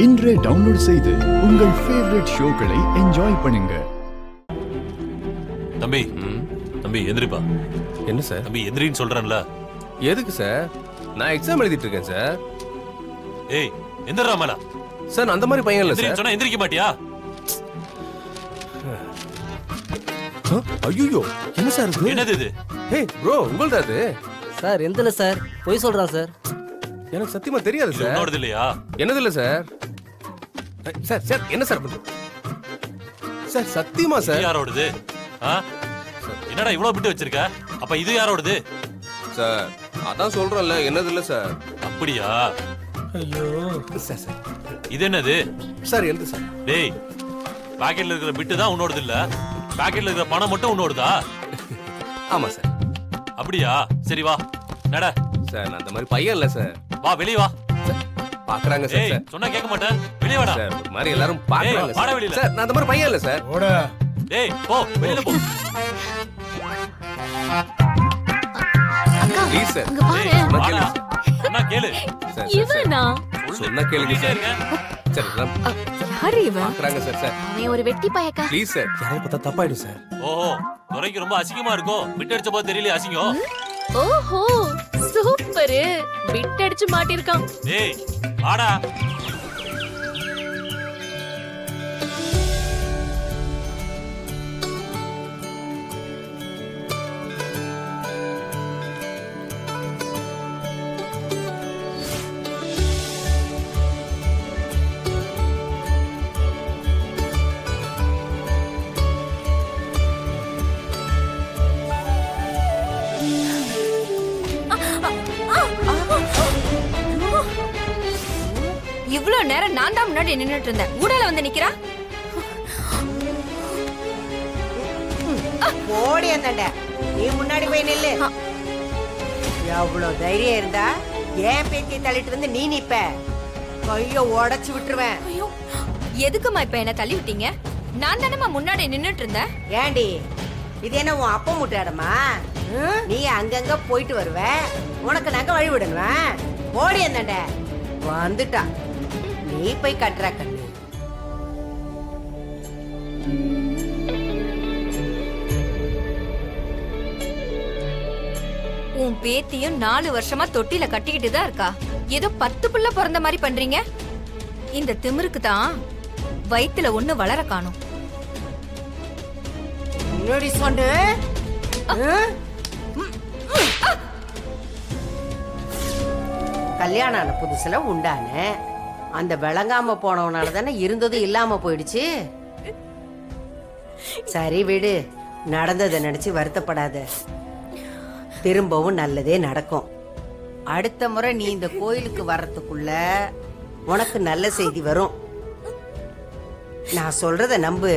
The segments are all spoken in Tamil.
இன்றே டவுன்லோட் செய்து உங்கள் ஃபேவரட் ஷோக்களை என்ஜாய் பண்ணுங்க. தம்பி தம்பி எந்திரிப்பா. என்ன சார்? தம்பி எந்திரின்னு சொல்றேன்ல. எதுக்கு சார்? நான் எக்ஸாம் எழுதிட்டு இருக்கேன் சார். ஏய் எந்திரா மேல. சார் அந்த மாதிரி பையன் இல்ல சார். சொன்னா எந்திரிக்க மாட்டியா? ஐயோ என்ன சார் இது? என்னது இது? ஹே ப்ரோ உங்கள்டா அது? சார் எந்தல சார் போய் சொல்றான் சார். எனக்கு சத்தியமா தெரியாது சார். உன்னோடது இல்லையா? என்னது இல்ல சார். சார் சார் என்ன சார் பண்றீங்க? சார் சத்தியமா சார். யாரோடது? என்னடா இவ்வளவு பிட்டு வச்சிருக்க? அப்ப இது யாரோடது? சார் அதான் சொல்றேன்ல என்னது இல்ல சார். அப்படியா? ஐயோ சார் சார் இது என்னது? சார் எந்த சார்? டேய் பாக்கெட்ல இருக்கிற பிட்டு தான் உன்னோடது இல்ல. பாக்கெட்ல இருக்கிற பணம் மட்டும் உன்னோடதா? ஆமா சார். அப்படியா? சரி வா நட. சார் நான் அந்த மாதிரி பையன் இல்ல சார். வா வெளிய வா. பாக்குறாங்க சார். ஏய் சொன்னா கேட்க மாட்டேன். வெளிய வாடா. சார் ஒரு மாதிரி எல்லாரும் பாக்குறாங்க வாடா வெளிய. சார். நான் அந்த மாதிரி பையன் இல்ல சார். ஓட. டேய் போ வெளிய போ. அக்கா ப்ளீஸ் சார். இங்க பாரு. சொன்னா கேளு. சார் இவனா சொன்னா கேளுங்க சார். சார் எல்லாம் யாரு இவன்? பாக்குறாங்க சார். சார் அவன் ஒரு வெட்டி பயக்கா. Please sir. யாரை பார்த்தா தப்பாயிடும் சார். ஓஹோ துரைக்கு ரொம்ப அசிங்கமா இருக்கும். பிட் அடிச்ச போது தெரியல அசிங்கம். ஓஹோ சூப்பர். பிட் அடிச்சு மாட்டிருக்கான். டேய் வாடா. இவ்ளோ நேரம் நான் தான் முன்னாடி நின்னுட்டு இருந்தேன். ஊடால வந்து நிக்கிறா. ஓடி அந்தண்ட நீ முன்னாடி போய் நில்லு. எவ்வளவு தைரியம் இருந்தா ஏன் பேத்தியை தள்ளிட்டு வந்து நீ நிப்ப? கைய உடைச்சு விட்டுருவேன். ஐயோ எதுக்குமா இப்ப என்ன தள்ளி விட்டீங்க? நான் தானமா முன்னாடி நின்னுட்டு இருந்தேன். ஏண்டி இது என்ன உன் அப்பா முட்டாடமா? நீ அங்கங்க போயிட்டு வருவ, உனக்கு நாங்க வழி விடணுவேன். ஓடி அந்தண்ட வந்துட்டா நீ போய் கட்டுற கண்ணு. உன் பேத்தியும் 4 வருஷமா தொட்டில கட்டிக்கிட்டு தான் இருக்கா. ஏதோ 10 புள்ள பிறந்த மாதிரி பண்றீங்க. இந்த திமிருக்கு தான் வயித்துல ஒண்ணு வளர காணும். முன்னாடி சொன்ன கல்யாணம் ஆன புதுசுல உண்டான அந்த விளங்காம போனவனால தானே இருந்தது இல்லாம போயிடுச்சு. சரி விடு, நடந்ததை நினைச்சு வருத்தப்படாத. திரும்பவும் நல்லதே நடக்கும். அடுத்த முறை நீ இந்த கோயிலுக்கு வர்றதுக்குள்ள உனக்கு நல்ல செய்தி வரும். நான் சொல்றத நம்பு.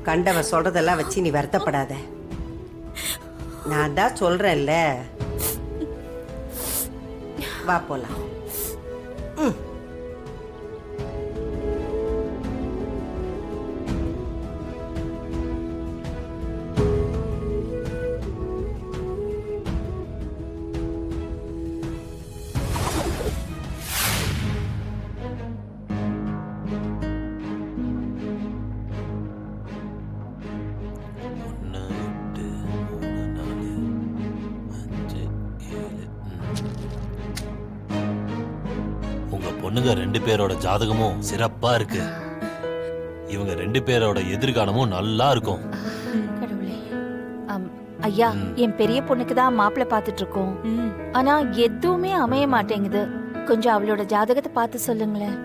கண்டவன் சொல்றதெல்லாம் வச்சு நீ வருத்தப்படாத. நான் தான் சொல்றேன்ல. வா போலாம். உங்க பொண்ணுங்க 2 பேரோட ஜாதகமும் சிறப்பா இருக்கு. இவங்க 2 பேரோட எதிர்காலமும் நல்லா இருக்கும். கடவுளே. ஐயா என் பெரிய பொண்ணுக்கு தான் மாப்பிள்ளை பார்த்துட்டு இருக்கோம். ஆனா எதுவுமே அமைய மாட்டேங்குது. கொஞ்சம் அவளோட ஜாதகத்தை பார்த்து சொல்லுங்களேன்.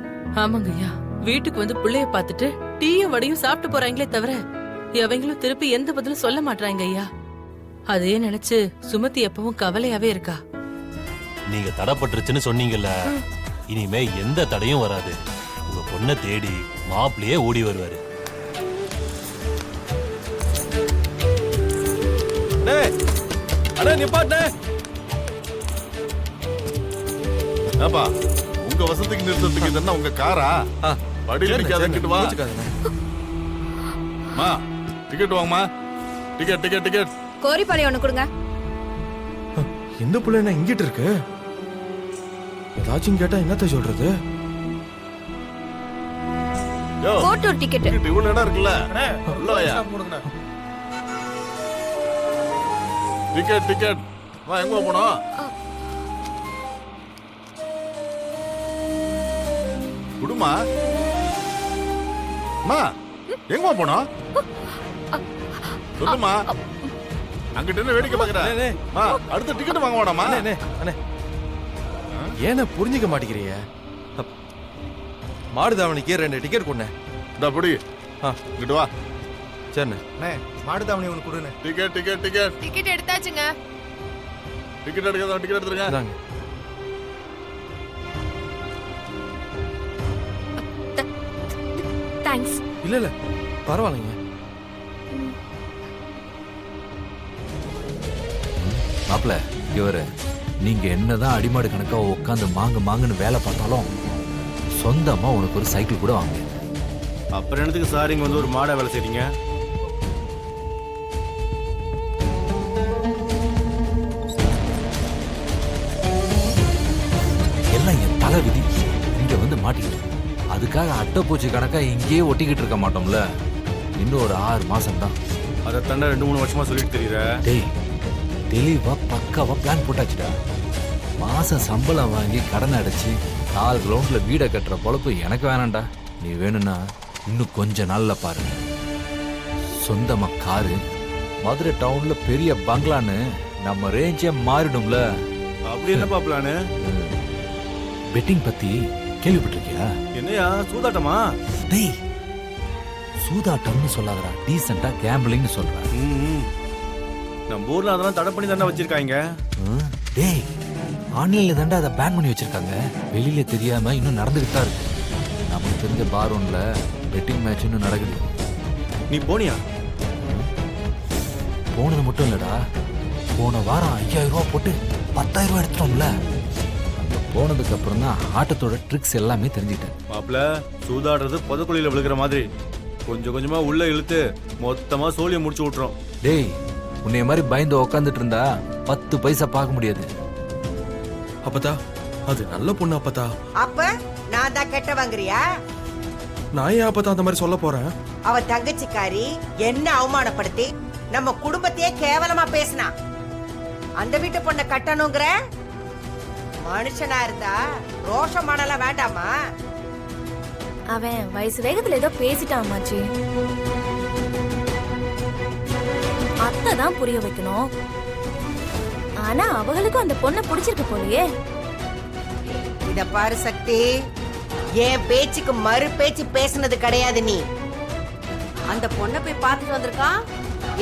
ஆமாங்க ஐயா, வீட்டுக்கு வந்து பிள்ளைய பார்த்துட்டு டீயும் வடையும் சாப்பிட்டு போறாங்களே தவிர எவங்களும் திருப்பி எந்த பதிலும் சொல்ல மாட்டாங்க ஐயா. அதே நினைச்சு சுமதி எப்பவும் கவலையாவே இருக்கா. நீங்க தடைப்பட்டுருச்சுன்னு சொன்னீங்கல்ல, இனிமே எந்த தடையும் வராது. உங்க பொண்ணை தேடி மாப்பிள்ளையே ஓடி வருவாரு. ஏப்பா உங்க வசதிக்கு நிறுத்தத்துக்கு இதென்ன உங்க காரா? படியில நிக்காதங்கிட்டு வா. மா டிக்கெட் வாங்கம்மா. Ticket ticket ticket. கோரிப்பாளையம் ஒண்ணு கொடுங்க. எந்த புள்ள என்ன இங்கிட்டு இருக்கு? ஏதாச்சும் கேட்டா என்னத்த சொல்றது? யோ கோட்டூர் டிக்கெட் டிக்கெட் இவ்வளவு இடம் இருக்குல்ல உள்ள வாயா டிக்கெட் டிக்கெட் வா எங்க போனோம் குடுமா மா எங்க போனோம் சொல்லுமா அங்கிட்ட என்ன வேடிக்கை பாக்குற மா அடுத்த டிக்கெட் வாங்க வேடாமா அண்ணே அண்ணே ஏன்னா புரிஞ்சுக்க மாட்டேங்கிறிய மாடுதாவணிக்கு 2 டிக்கெட் கொண்டேன் இந்த புடி ஆ இங்கிட்டு வா சரிண்ணே மாடுதாவணி ஒன்று கொடுண்ணே டிக்கெட் டிக்கெட் டிக்கெட் டிக்கெட் எடுத்தாச்சுங்க. டிக்கெட் எடுக்க டிக்கெட் எடுத்துருங்க இதாங்க தேங்க்ஸ். இல்ல இல்ல பரவாயில்லைங்க மாப்பிள்ள இவரு நீங்க என்னதான் அடிமாடு கணக்கா உட்காந்து மாங்குன்னு வேலை பார்த்தாலும் சொந்தமா உனக்கு ஒரு சைக்கிள் கூட வாங்க. அப்புறம் என்னத்துக்கு சார் இங்க வந்து ஒரு மாடா வேலை செய்றீங்க? எல்லாம் என் தலை விதி. இங்க வந்து மாட்டிக்கிட்டு அதுக்காக அட்டைப்பூச்சி கணக்கா இங்கேயே ஒட்டிக்கிட்டு இருக்க மாட்டோம்ல. இன்னும் ஒரு 6 மாசம் தான். அதை தண்டை 2-3 வருஷமா சொல்லிட்டு தெரியுற. டேய் தெளிவா பக்காவா பிளான் போட்டாச்சுடா. மாசம் சம்பளம் வாங்கி கடனை அடைச்சி 4 கிரவுண்ட்ல வீடை கட்டுற பொழப்பு எனக்கு வேணாம்டா. நீ வேணும்னா இன்னும் கொஞ்ச நாள்ல பாரு. சொந்தமா காரு, மதுரை டவுன்ல பெரிய பங்களான்னு நம்ம ரேஞ்சே மாறிடும்ல. அப்படி என்னப்பா பிளானு? பெட்டிங் பத்தி கேள்விப்பட்டிருக்கியா? என்னையா சூதாட்டமா? டேய் சூதாட்டம்னு சொல்லாதடா, டீசெண்டா கேம்பிளிங்னு சொல்ற. நம்ம ஊர்ல அதெல்லாம் தடை பண்ணி தானே வச்சிருக்காங்க. டேய் ஆன்லைன்ல தாண்டா அதை பேன் பண்ணி வச்சிருக்காங்க. வெளியில தெரியாம இன்னும் நடந்துகிட்டு தான் இருக்கு. நமக்கு தெரிஞ்ச பார் ஒன்ல பெட்டிங் மேட்ச் இன்னும் நடக்குது. நீ போனியா? போனது மட்டும் இல்லடா, போன வாரம் 5000 ரூபா போட்டு 10,000 ரூபா எடுத்துட்டோம்ல. அங்க போனதுக்கு அப்புறம் தான் ஆட்டத்தோட ட்ரிக்ஸ் எல்லாமே தெரிஞ்சுக்கிட்டேன். மாப்பிள்ள சூதாடுறது புதக்குழியில விழுகிற மாதிரி கொஞ்சம் கொஞ்சமா உள்ள இழுத்து மொத்தமா சோழியை முடிச்சு விட்டுறோம். டேய் உன்னைய மாதிரி பயந்து உக்காந்துட்டு இருந்தா 10 பைசா பார்க்க முடியாது. அப்பதா அது நல்ல பொண்ணு அப்பதா. அப்ப நான் தான் கெட்ட வாங்குறியா? நான் ஏன் அப்பதா அந்த மாதிரி சொல்ல போறேன்? அவ தங்கச்சிக்காரி என்ன அவமானப்படுத்தி நம்ம குடும்பத்தையே கேவலமா பேசினா. அந்த வீட்டு பொண்ணை கட்டணுங்கிற மனுஷனா இருந்தா ரோஷமானலாம் வேண்டாமா? அவன் வயசு வேகத்துல ஏதோ பேசிட்டான் மாச்சி. அத்தை தான் புரிய வைக்கணும். ஆனா அவங்களுக்கும் அந்த பொண்ணை பிடிச்சிருக்கு போலயே. இத பாரு சக்தி, என் பேச்சுக்கு மறு பேச்சு பேசுனது கிடையாது. நீ அந்த பொண்ணை போய் பார்த்துட்டு வந்திருக்கான்.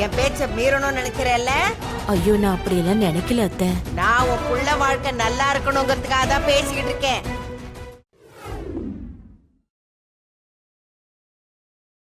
என் பேச்ச மீறணும்னு நினைக்கிறேல்ல? ஐயோ நான் அப்படி எல்லாம் நினைக்கல அத்தை. நான் உன் புள்ள வாழ்க்கை நல்லா இருக்கணுங்கிறதுக்காக தான் பேசிக்கிட்டு இருக்கேன்.